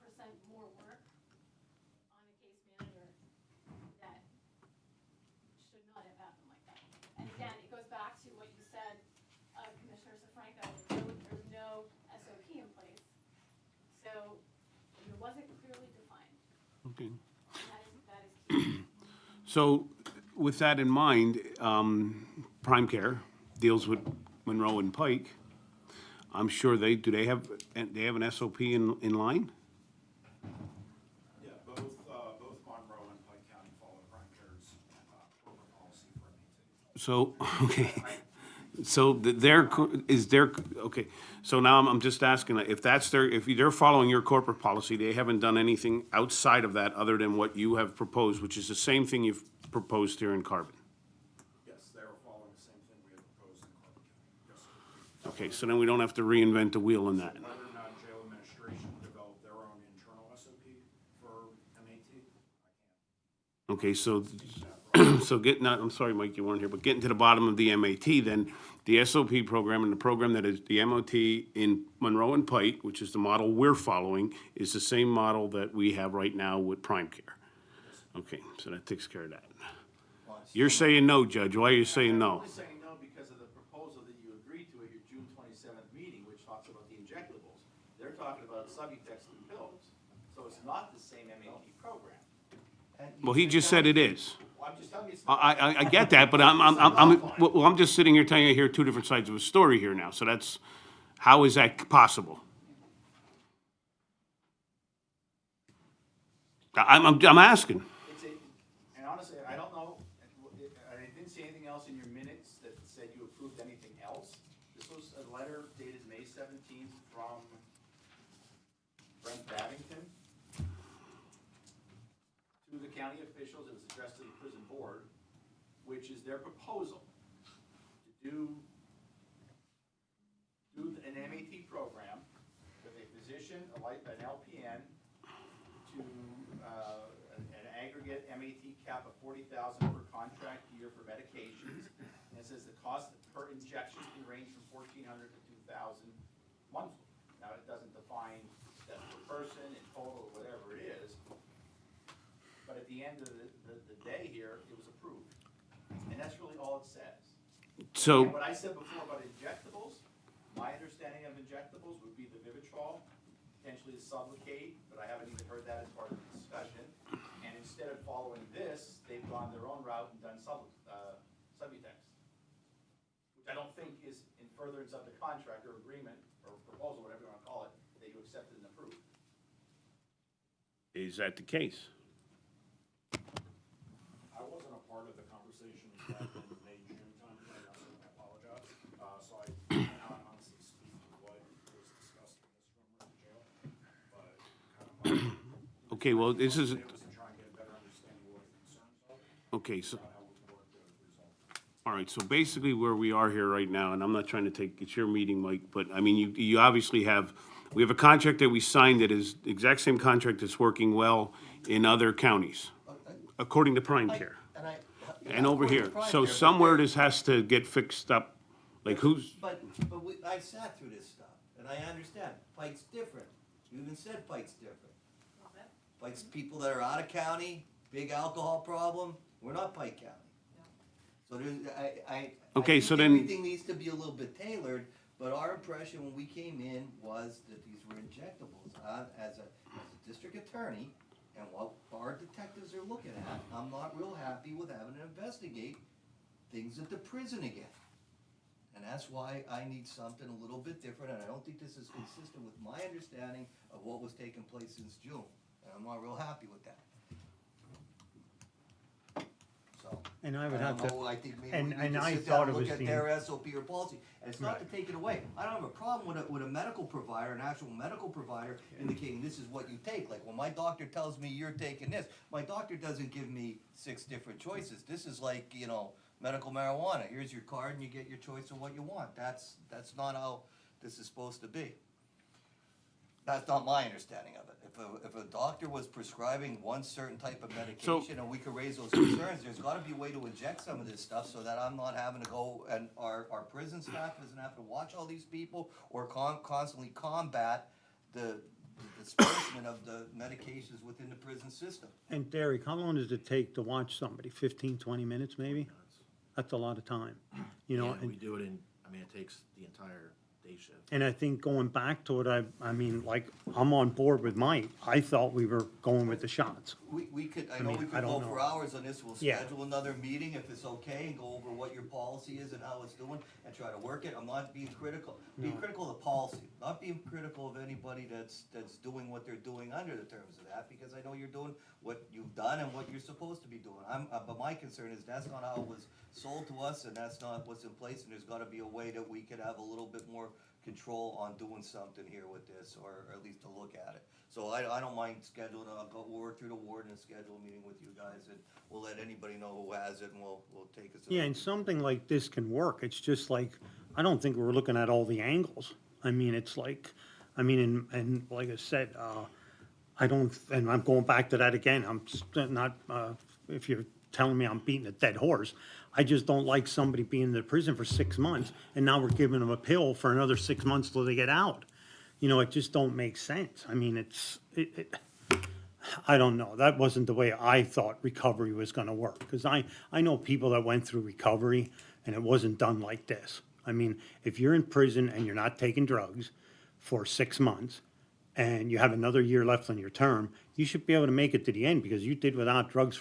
more work on a case manager that should not have happened like that. And again, it goes back to what you said, Commissioner Sefranco, there's no SOP in place. So it wasn't clearly defined. Okay. And that is key. So with that in mind, Prime Care deals with Monroe and Pike. I'm sure they have an SOP in line? Yeah, both Monroe and Pike County follow Prime Care's program policy for MAT. So, okay, So okay, so now I'm just asking, if they're following your corporate policy, they haven't done anything outside of that other than what you have proposed, which is the same thing you've proposed here in Carbon? Yes, they are following the same thing we have proposed in Carbon County. Yes, sir. Okay, so then we don't have to reinvent the wheel on that. Whether or not jail administration developed their own internal SOP for MAT, Okay, so, I'm sorry, Mike, you weren't here, but getting to the bottom of the MAT, then, the SOP program and the program that is the MOT in Monroe and Pike, which is the model we're following, is the same model that we have right now with Prime Care. Okay, so that takes care of that. You're saying no, Judge, why are you saying I'm no? only saying no because of the proposal that you agreed to at your June 27th meeting, which talks about the injectables. They're talking about Subutex and pills, so it's not the same MAT program. Well, he just said it is. Well, I'm just telling you it's not. I get that, but I'm just sitting here telling you here two different sides of a story here now, so that's, how is that possible? I'm asking. And honestly, I don't know, I didn't see anything else in your minutes that said you approved anything else. This was a letter dated May 17th from Brent Babington to the county officials. It was addressed to the prison board, which is their proposal to do an MAT program with a physician, an LPN, to an aggregate MAT cap of $40,000 per contract year for medications. And it says the cost per injection can range from $1,400 to $2,000 monthly. Now, it doesn't define that per person in total or whatever it is. But at the end of the day here, it was approved. And that's really all it says. So, And what I said before about injectables, my understanding of injectables would be the Vivitrol, potentially the Sublocade, but I haven't even heard that as part of the discussion. And instead of following this, they've gone their own route and done Subutex, which I don't think is in furtherance of the contract or agreement or proposal, whatever you want to call it, that you accepted and approved. is that the case? I wasn't a part of the conversations back in May, June timeframe, I apologize. So I cannot honestly speak to what was discussed in this room or the jail, but kind of Okay, well, this is, it was to try and get a better understanding of what the concerns are, okay, so, how we can work to resolve. all right, so basically where we are here right now, and I'm not trying to take, it's your meeting, Mike, but, I mean, you obviously we have a contract that we signed that is the exact same contract that's working well in other counties, according to Prime Care. And over here, so somewhere this has to get fixed up, like who's, But I sat through this stuff, and I understand, Pike's different, you even said Pike's different. Pike's people that are out of county, big alcohol problem, we're not Pike County. So there's, I Okay, think so then- everything needs to be a little bit tailored, but our impression when we came in was that these were injectables. As a district attorney, and what our detectives are looking at, I'm not real happy with having to investigate things at the prison again. And that's why I need something a little bit different, and I don't think this is consistent with my understanding of what was taking place since June. And I'm not real happy with that. So. And I would don't have to, know, I think maybe and- we need and to I sit thought down and it look was at their SOP or policy. And it's not to Right. take it away. I don't have a problem with a medical provider, an actual medical provider indicating this is what you take. Like when my doctor tells me you're taking this, my doctor doesn't give me 6 different choices. This is like, medical marijuana. Here's your card and you get your choice of what you want. That's not how this is supposed to be. That's not my understanding of it. If a doctor was prescribing one certain type of medication and we could raise those concerns, there's gotta be a way to inject some of this stuff so that I'm not having to go and our prison staff doesn't have to watch all these people or constantly combat the disbursement of the medications within the prison system. and Derek, how long does it take to watch somebody? 15, 20 minutes maybe? That's a lot of time, Yeah, and we do it in, it takes the entire day shift. And I think going back to it, I mean, like, I'm on board with Mike. I thought we were going with the shots. We could, I I know mean, we I could go don't for know. hours on this, we'll Yeah. schedule another meeting if it's okay, and go over what your policy is and how it's doing, and try to work it, I'm not being critical, being critical of the policy, not being critical of anybody that's doing what they're doing under the terms of that, because I know you're doing what you've done and what you're supposed to be doing, but my concern is that's not how it was sold to us, and that's not what's in place, and there's gotta be a way that we could have a little bit more control on doing something here with this, or at least to look at it. So I don't mind scheduling, we'll work through the ward and schedule a meeting with you guys, and we'll let anybody know who has it, and we'll take it. Yeah, and something like this can work. It's just like, I don't think we're looking at all the angles. I mean, it's like, I mean, and like I said, I don't, and I'm going back to that again, not, if you're telling me I'm beating a dead horse, I just don't like somebody being in the prison for 6 months, and now we're giving them a pill for another 6 months till they get out. You know, it just don't make sense. I mean, I don't know. That wasn't the way I thought recovery was gonna work, because I know people that went through recovery, and it wasn't done like this. I mean, if you're in prison and you're not taking drugs for 6 months, and you have another year left on your term, you should be able to make it to the end, because you did without drugs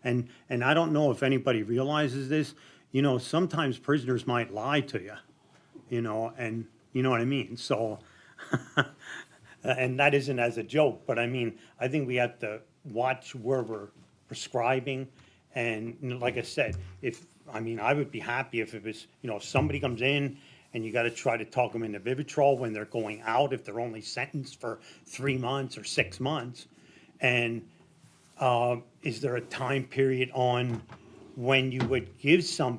and I don't know if anybody realizes this, you know, sometimes prisoners might lie to you, you know, and you know what I mean, so, and that isn't as a joke, but I mean, I think we have to watch where we're prescribing, and you know, like I said, I would be happy if it was, you know, if somebody comes in and you gotta try to talk them into Vivitrol when they're going out, if they're only sentenced for 3 months or 6 months. And, is there a time period on when you would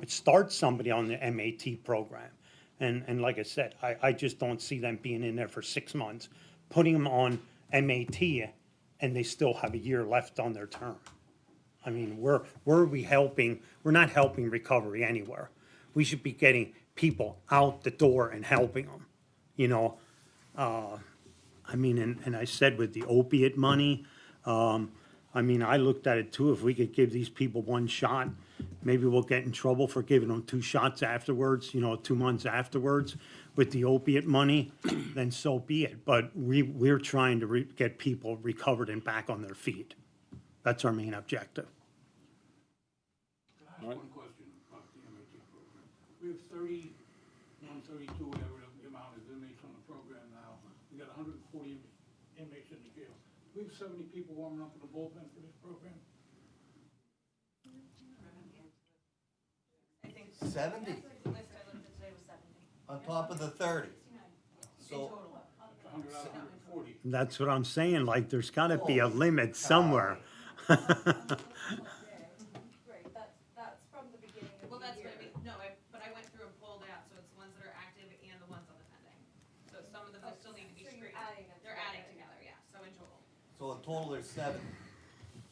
start somebody on the MAT program? And like I said, I just don't see them being in there for 6 months, putting them on MAT, and they still have a year left on their term. I mean, where are we helping? We're not helping recovery anywhere. We should be getting people out the door and helping them, you know? I mean, and I said with the opiate money, I mean, I looked at it too, if we could give these people 1 shot, maybe we'll get in trouble for giving them 2 shots afterwards, you know, 2 months afterwards with the opiate money, then so be it. But we're trying to get people recovered and back on their feet. That's our main objective. I have one question about the MAT program. We have 32, whatever the amount is inmates on the program now. We got 140 inmates in the jail. We have 70 people warming up in the bullpen for this program. I think 70 List I looked at today was 70. on top of the 30. in So, total. 100 out of 140. That's what I'm saying, like, there's gotta be a limit somewhere. Right, that's from the beginning of the year. Well, that's what I mean, no, but I went through and pulled out, so it's the ones that are active and the ones on the pending. So some of them that still need to be So you're screened. adding them They're adding together. together, yeah, so in total. so in total, there's 7.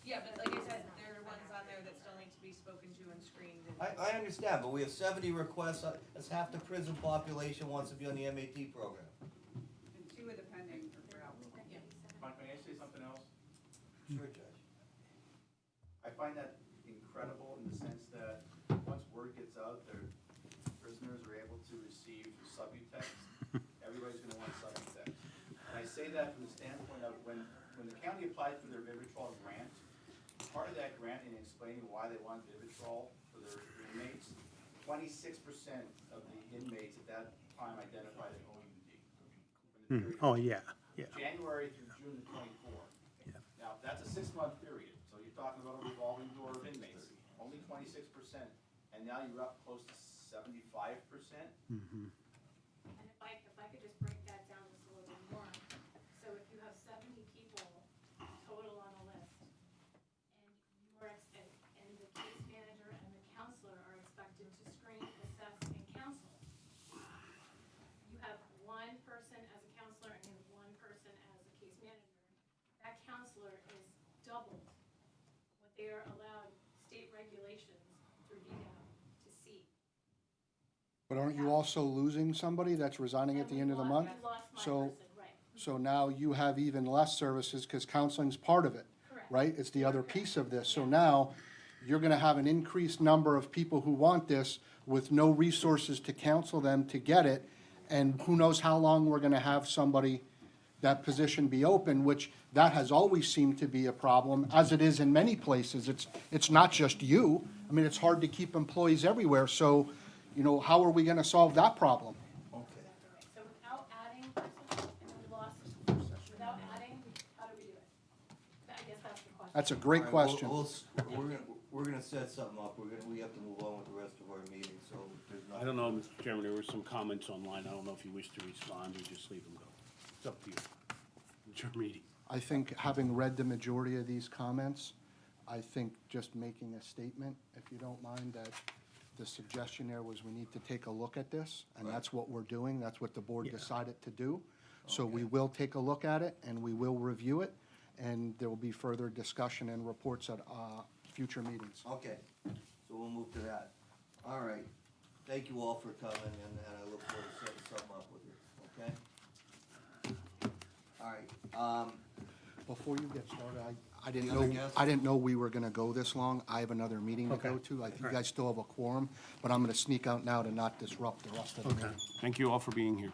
Yeah, but like I said, there are ones on there that still need to be spoken to and screened and. I understand, but we have 70 requests, that's half the prison population wants to be on the MAT program. And 2 of the pending are out. Yeah. Mike, may I say something else? Sure, Judge. I find that incredible in the sense that once word gets out, prisoners are able to receive Subutex. Everybody's gonna want Subutex. And I say that from the standpoint of when the county applied for their Vivitrol grant, part of that grant in explaining why they want Vivitrol for their inmates, 26% of the inmates at that time identified an OUD. From the period Oh, yeah, yeah. January through June of '24. Yeah. Now, that's a 6-month period, so you're talking about a revolving door of inmates, only 26%, and now you're up close to 75%. And if I could just break that down just a little bit more. So if you have 70 people total on a list, and the case manager and the counselor are expected to screen, assess, and counsel. You have 1 person as a counselor and you have 1 person as a case manager. That counselor is doubled what they are allowed state regulations through VDOT to see. But aren't you also losing somebody that's resigning at the end of the month? You lost my So, person, right. so now you have even less services, because counseling's part of it, Correct. right? It's the other piece of this. So now, you're gonna have an increased number of people who want this with no resources to counsel them to get it, And who knows how long we're gonna have somebody, that position be open, which that has always seemed to be a problem, as it is in many places. It's not just you. I mean, it's hard to keep employees everywhere, so, you know, how are we gonna solve that problem? Okay. So without adding, and then we lost, without adding, how do we do it? I guess that's the question. That's a great All right, question. We're gonna set something up, we have to move on with the rest of our meeting, so there's nothing. I don't know, Mr. Chairman, there were some comments online, I don't know if you wish to respond or just leave them go. It's up to you. It's your meeting. I think, having read the majority of these comments, I think just making a statement, if you don't mind, that the suggestion there was we need to take a look at this, and that's what we're doing, that's what the board decided to do. So we will take a look at it, and we will review it, and there will be further discussion and reports at future meetings. Okay, so we'll move to that. All right, thank you all for coming, and I look forward to setting something up with you, okay? All right, Before you get started, I The didn't other know, guests? I didn't know we were gonna go this long. I have another meeting to go Okay. to. I think you guys still have a quorum, but I'm gonna sneak out now to not disrupt the rest of the meeting. Thank you all for being here.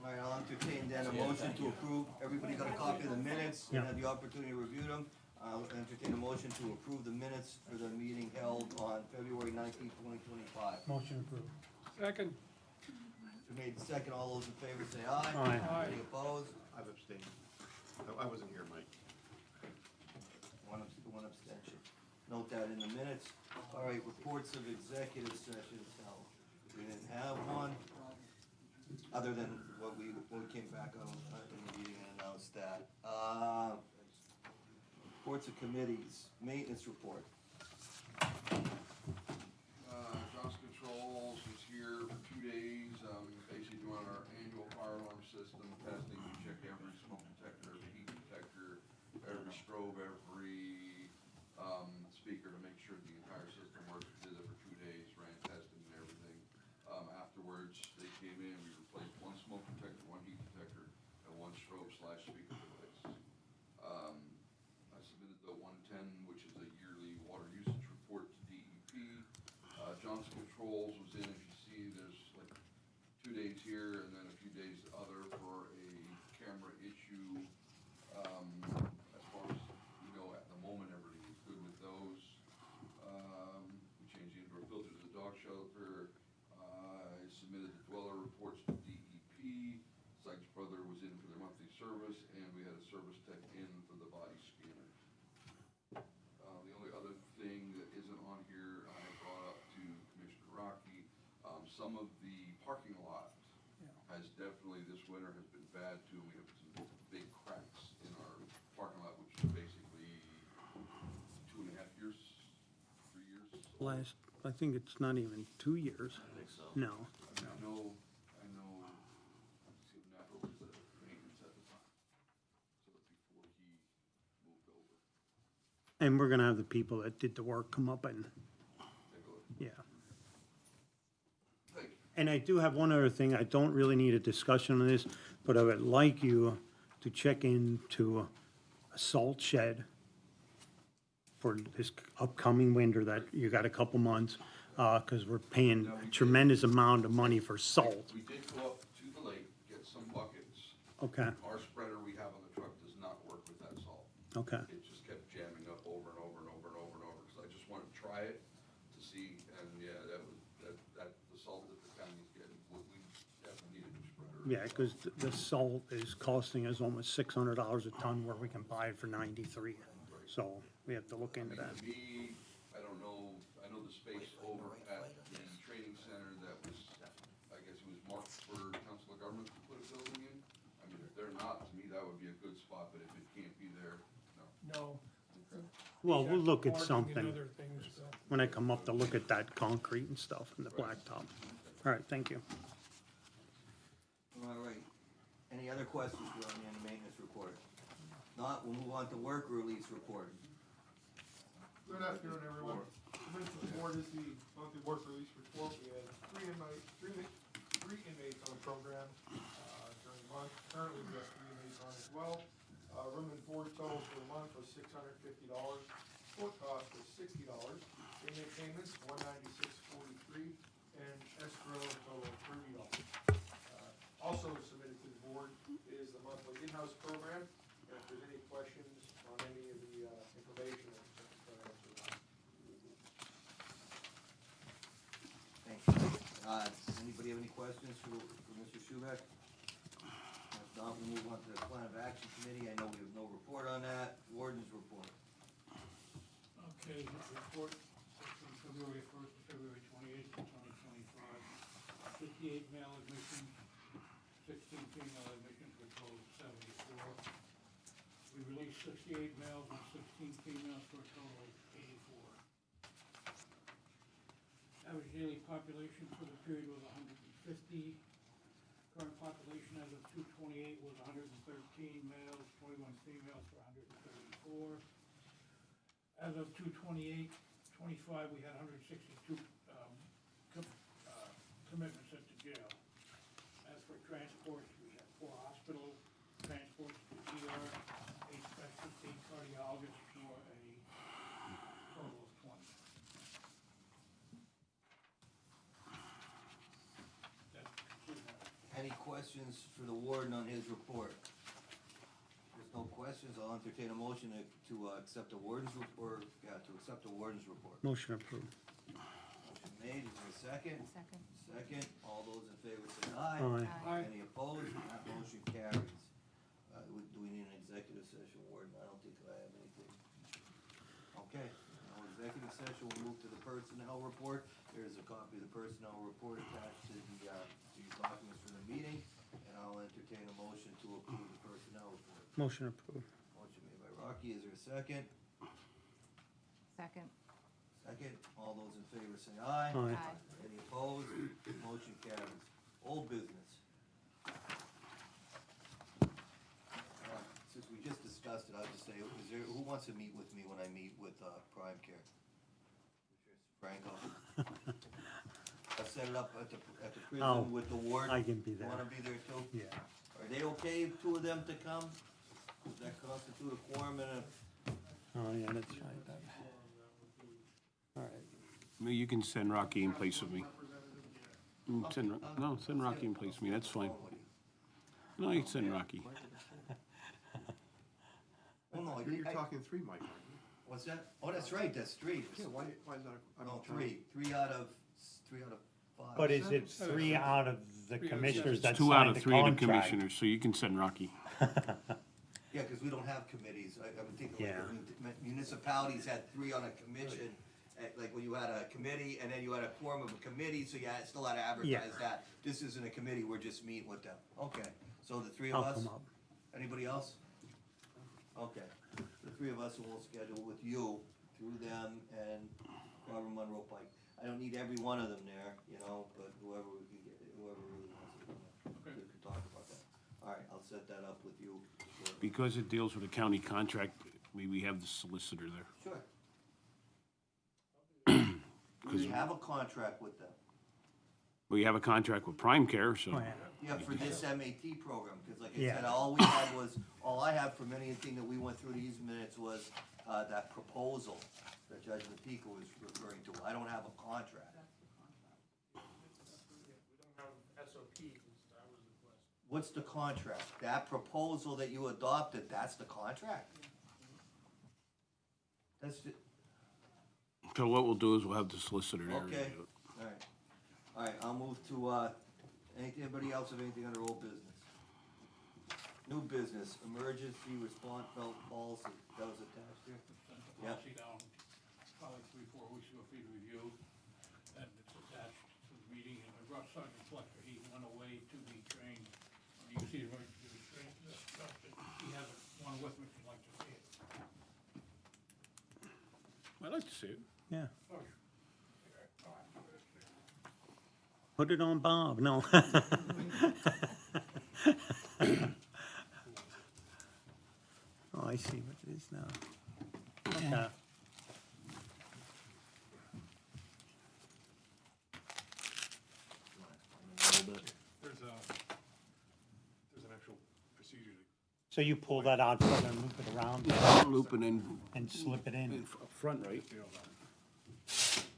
all right, I'll entertain then a motion to approve, everybody got a copy of the minutes, and Yeah. had the opportunity to review them. I'll entertain a motion to approve the minutes for the meeting held on February 19th, 2025. Motion approved. Second. Motion made second, all those in favor say aye. Aye. Any opposed? I've abstained. I wasn't here, Mike. One abstention. Note that in the minutes. All right, reports of executive sessions held. We didn't have one, other than what we came back on in the meeting and announced that. Reports of committees, maintenance report. Johnson Controls was here for 2 days, basically doing our annual fire alarm system testing. We check every smoke detector, every heat detector, every strobe, every, speaker to make sure the entire system works. We did it for 2 days, ran testing and everything. Afterwards, they came in, we replaced one smoke detector, one heat detector, and one strobe/speaker device. I submitted the 110, which is a yearly water usage report to DEP. Johnson Controls was in, as you see, there's like 2 days here and then a few days other for a camera issue. As far as, at the moment, everything is good with those. We changed the indoor filter to the dog shelter. I submitted the dweller reports to DEP. Sykes Brother was in for their monthly service, and we had a service tech in for the body scanner. The only other thing that isn't on here, I brought up to Commissioner Rocky, some of the parking lot has definitely, this winter has been bad too. We have some big cracks in our parking lot, which is basically 2.5 years, 3 years. Last, I think it's not even 2 years. I think so. No. I know, Steve Napper was the maintenance at the time, so that's before he moved over. And we're gonna have the people that did the work come up and, Take a look. yeah. Thank you. And I do have one other thing, I don't really need a discussion on this, but I would like you to check into a salt shed for this upcoming winter that you got a couple months, cause we're paying a tremendous amount of money for salt, We did go up to the lake, get some buckets. okay, Our spreader we have on the truck does not work with that salt. okay. It just kept jamming up over and over and over and over and over, because I just wanted to try it to see, and yeah, the salt that the county's getting, we definitely need a new spreader. Yeah, cause the salt is costing us almost $600 a ton where we can buy it for 93, so we have to look into that. To me, I don't know, I know the space over at the training center that was, I guess it was marked for council of government to put a building in. I mean, if they're not, to me, that would be a good spot, but if it can't be there, no. No. Well, we'll look at Parking and something other things, so. when I come up to look at that concrete and stuff and the blacktop. All right, thank you. All right. Any other questions for me on the maintenance report? Not, we'll move on to work release report. Good afternoon, everyone. Submitted to the board is the monthly work release report. We had three inmates on the program, during the month. Currently, we have 3 inmates on as well. Room and board total for the month was $650. Court cost was $60. Inmate payments, $196.43, and escrow total of $30. in-house program. And if there's any questions on any of the information, I'm happy to answer that. Thank you. Anybody have any questions for Mr. Shubeck? If not, we'll move on to the Plan of Action Committee. I know we have no report on that. Warden's report. Okay, report from February first to February 28th, 2025. 58 male admissions, 16 female admissions, for a total of 74. We released 68 males and 16 females for a total of 84. Average daily population for the period was 150. Current population as of 2/28 was 113 males, 21 females for 134. As of 2/28/25, we had 162 commitments at the jail. As for transports, we had 4 hospital transports to ER, 8 specialty cardiologists for a total of 20. Any questions for the warden on his report? If there's no questions, I'll entertain a motion to accept the warden's report, to accept the warden's report. Motion approved. Motion made, is there a second? Second. Second, all those in favor say aye. Aye. Any opposed? That motion carries. Do we need an executive session, warden? I don't think I have anything. Okay, no executive session, we'll move to the personnel report. There's a copy of the personnel report attached to the documents for the meeting, and I'll entertain a motion to approve the personnel report. Motion approved. Motion made by Rocky, is there a second? Second. Second, all those in favor say aye. Aye. Any opposed? Motion carries. Old business. Since we just discussed it, I'll just say, who wants to meet with me when I meet with Prime Care? Franco? I'll set it up at the Oh, prison with the ward. I can be there. You wanna be there too? Yeah. Are they okay, 2 of them to come? Does that constitute a quorum and a? Oh, yeah, that's right. All right. Maybe you can send Rocky in place of me. Send Rocky in place of me, that's fine. No, you can send Rocky. Oh, no, You're I- talking 3, Mike, aren't you? What's that? Oh, that's right, that's 3. Yeah, why is that? I'm No, trying- 3. 3 out of 5. But is it 3 out of the commissioners that 2 out signed of the 3 of the contract? commissioners, so you can send Rocky. Yeah, because we don't have committees. I would think like Yeah. the municipalities had 3 on a commission, like when you had a committee and then you had a quorum of a committee, so you still had to advertise that. This isn't a committee, we're just meeting with them. Okay, so the 3 of I'll us? come up. Anybody else? Okay, the 3 of us will schedule with you, through them and Robert Monroe Pike. I don't need every one of them there, you know, but whoever we can get, whoever really wants to come in, Okay. we can talk about that. All right, I'll set that up with you. shortly. Because it deals with a county contract, we have the solicitor there. Sure. We have a contract with them. We have a contract with Prime Care, so. Oh, yeah. Yeah, for this MAT program, because like I Yeah. said, all I had from anything that we went through these minutes was, that proposal that Judge Matika was referring to. I don't have a contract. We don't have SOP, that was the question. What's the contract? That proposal that you adopted, that's the contract? That's the, So what we'll do is we'll have the solicitor there. okay, alright. Alright, I'll move to, anybody else have anything under old business? New business, emergency response policy, that was attached here? Sent the Yep. policy down probably 3-4 weeks ago for you to review, and it's attached to the meeting, and I brought Sergeant Fletcher, he went away to be trained. You see, right, he was trained, he has one with me if you'd like to see it. I'd like to see it. Yeah. Oh, sure. Put it on Bob, no. Oh, I see what it is now. Okay. There's an actual procedure to. So you pull that out, further and loop it around Loop it in and slip it in? up front, right?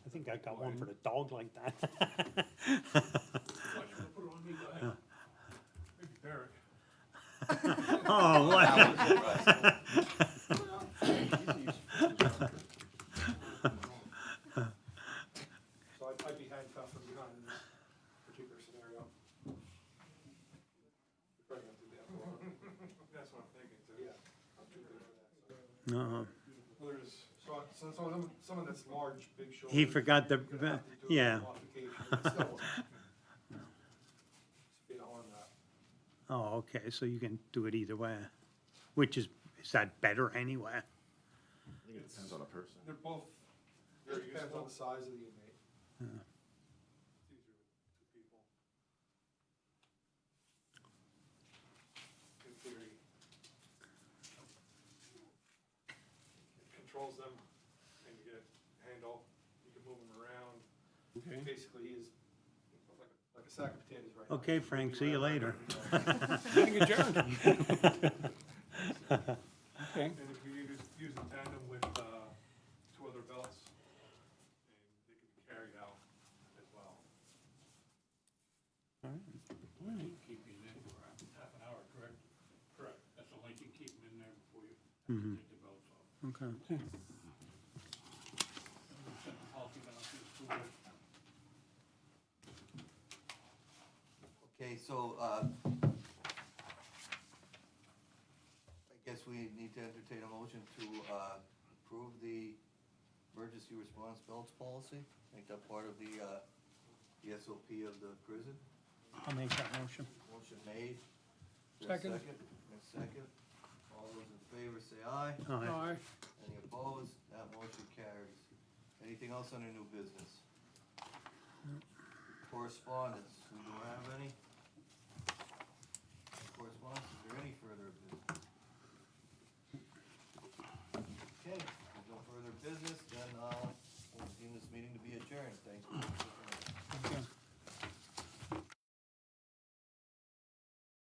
I think I got one for the dog like that. What, you wanna put it on me, go ahead. Maybe Barrett. Oh, what? So I'd be handcuffed from behind in this particular scenario. You're probably gonna do that for him. That's what I'm thinking too. Yeah. I'm too good for that, so. Uh-huh. Well, there's, so some of them, someone that's large, big shoulders. He forgot the, you're gonna have to do a yeah. modification, but still. Just be on that. Oh, okay, so you can do it either way, which is that better anyway? I think it depends on a person. They're both very useful. Depends on the size of the inmate. Yeah. It's easier with two people. In theory. It controls them, and you get a handle, you can move them around. Okay. Basically, he is like a sack of potatoes right now. Okay, Frank, see you later. Meeting adjourned. Okay. And if you use in tandem with, two other belts, and they can be carried out as well. Keep you in there for half an hour, correct? Correct. That's the length you keep them in there before you Mhm. take the belts off. Okay. Set the policy down to the school. Okay, so, I guess we need to entertain a motion to, approve the emergency response belts policy, make that part of the SOP of the prison. I'll make that motion. Motion made. Is there a Second. A second. All those in favor say aye. Aye. Any opposed? That motion carries. Anything else under new business? Correspondence, we don't have any? Correspondence, is there any further business? Okay, if there's no further business, then I'll deem this meeting to be adjourned. Thank you.